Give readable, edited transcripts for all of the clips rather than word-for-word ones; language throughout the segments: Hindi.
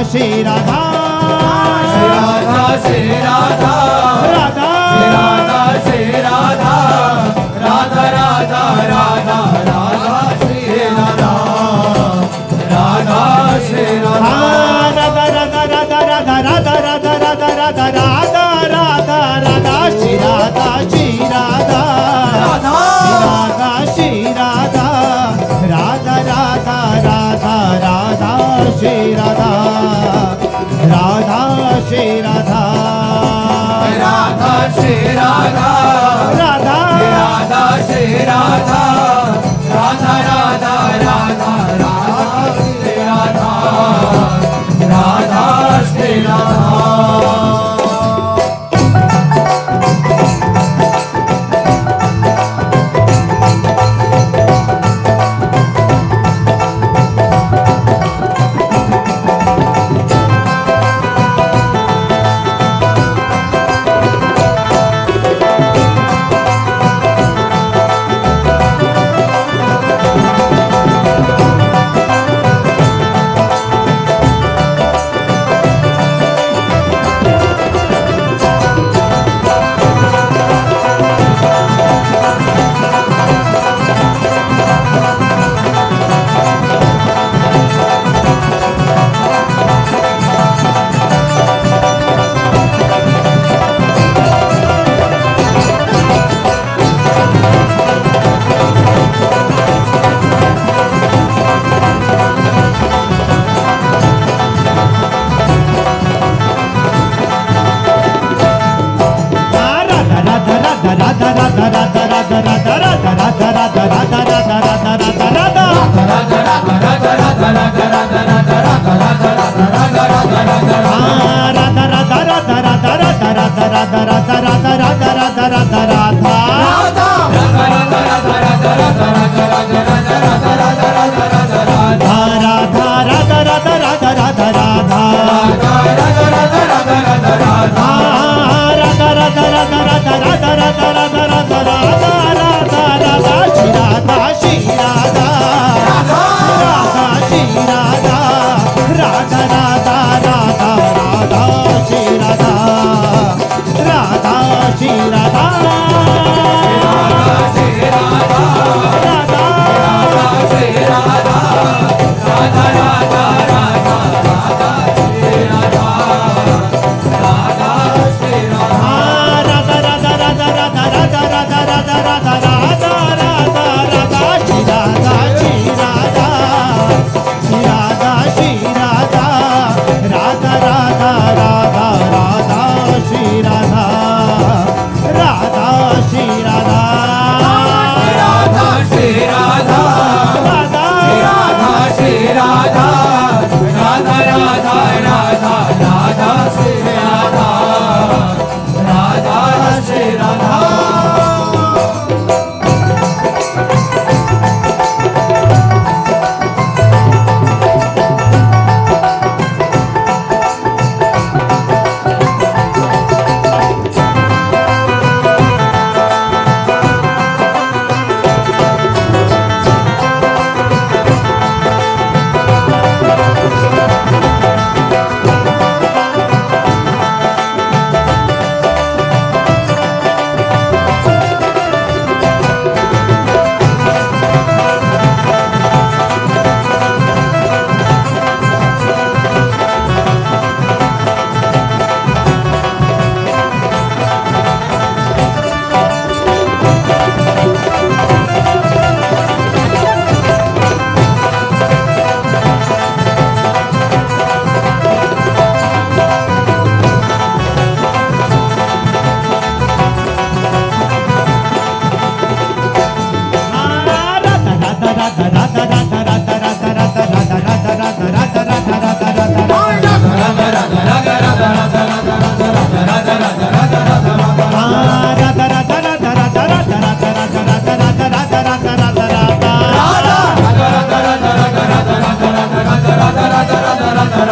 Shri Radha, Shri Radha, Radha, Shri Radha, Radha Radha Radha Radha Shri Radha, Radha Shri Radha, Radha Radha Radha Radha Radha Radha Radha Radha Radha Radha Radha Shri Radha Shri Radha, Radha Shri Radha, Radha Radha Radha Radha Shri Radha, Radha Shri Radha, Radha Shri Radha,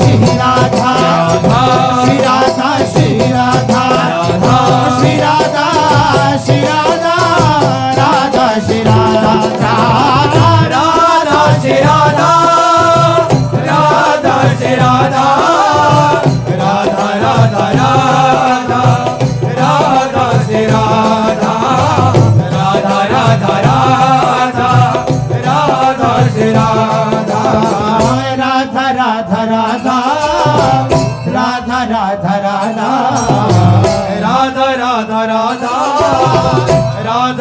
Shri Radha Shri Radha Shri Radha Shri Radha Shri Radha Radha Shri Radha Radha Shri Radha Radha Shri Radha Radha Radha Radha Radha Shri Radha Radha Radha Radha Radha Shri Radha Radha Radha Radha Radha Radha Radha Radha Radha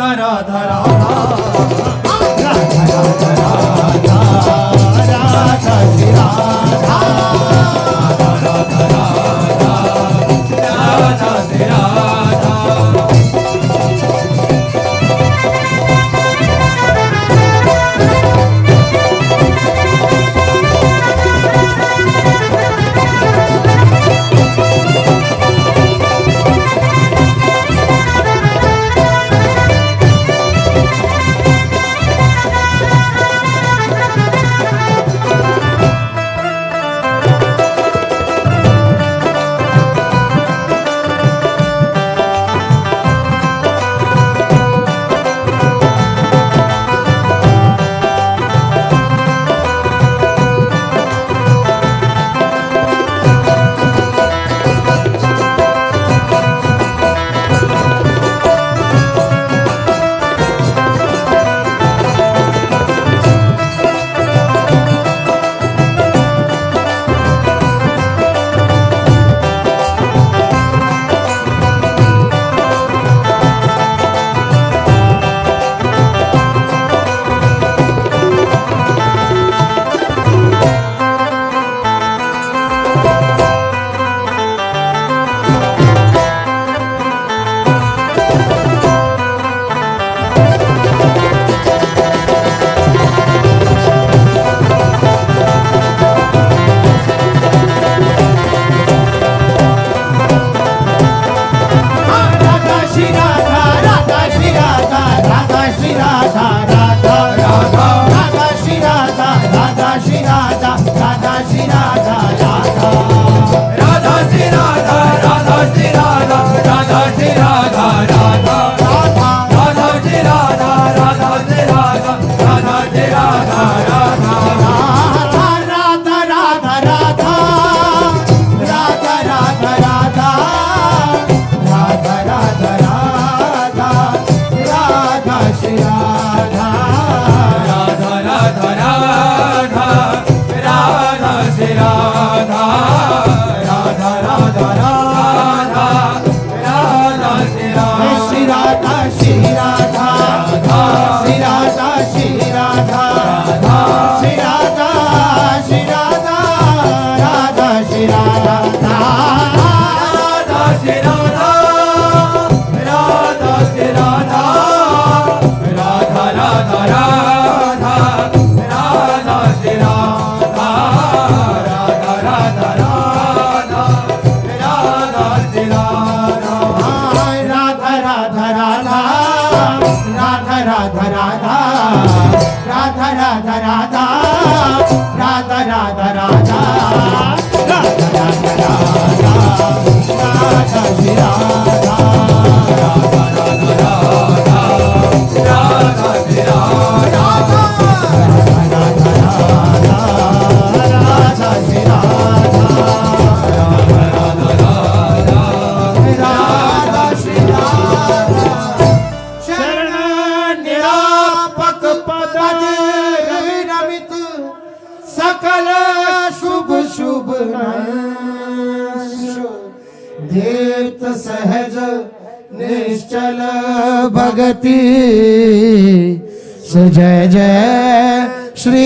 Radha Radha Radha Radha Radha Shri Radha Radha Shri Radha सकल शुभ शुभ देत सहज निश्चल भगति जय जय श्री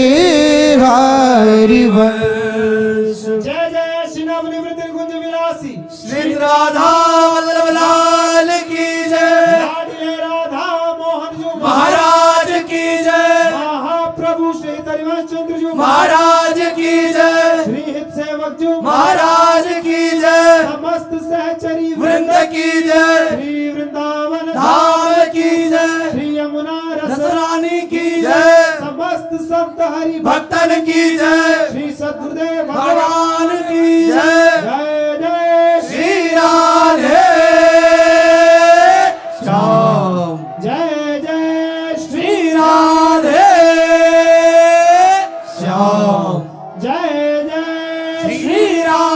हरिवंश जय जय श्री नव निवृत्ति कुंज विलासी श्री राधा वल्लभ लाल की जय, लाडले राधा मोहन जी महाराज की जय, महाप्रभु श्री हरिवंश चंद्र जी महाराज की जय, श्री हित सेवक जी महाराज की जय, समस्त सहचरी वृंद की जय, श्री वृंदावन धाम की जय, श्री यमुना रसरानी की जय, समस्त संत हरि भक्तन की जय, श्री सद्गुरुदेव भगवान की जय। जय जय श्री राधे श्याम, जय जय श्री श्री राधे श्याम, जय जय श्री राधे